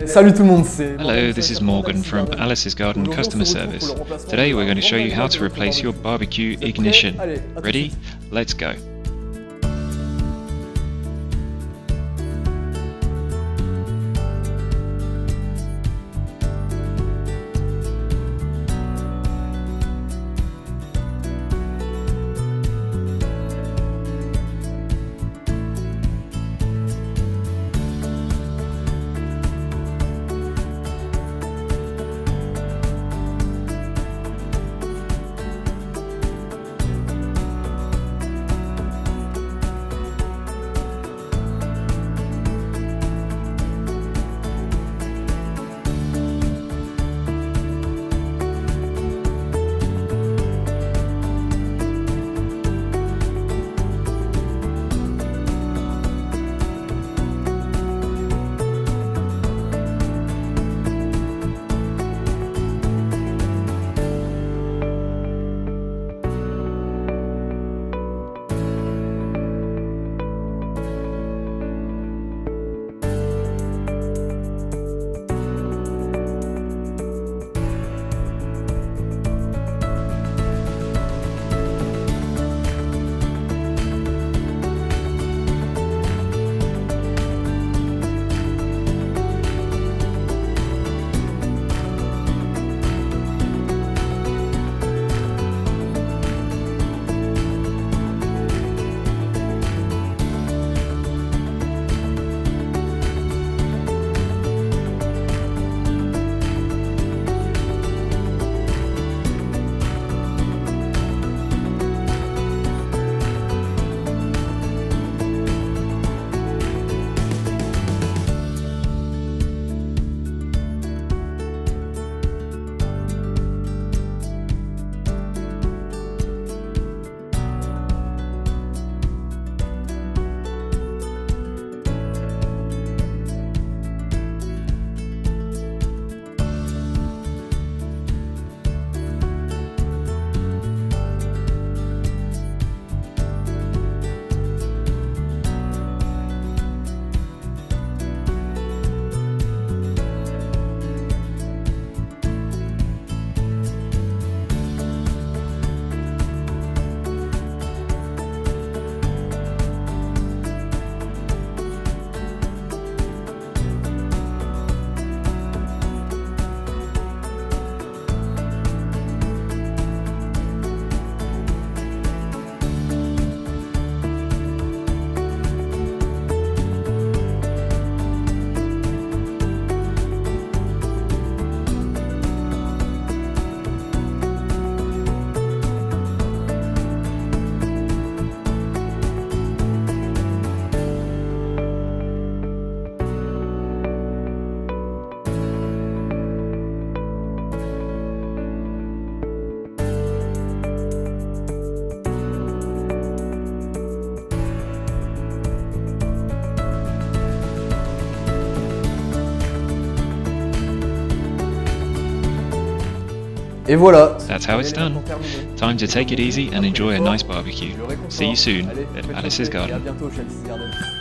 Salut tout le monde, c'est... Hello, this is Morgan from Alice's Garden Customer Service. Today we're going to show you how to replace your barbecue ignition. Ready? Let's go. Et voilà. That's how it's done. Time to take it easy and enjoy a nice barbecue. See you soon at Alice's Garden. À bientôt chez Alice's Garden.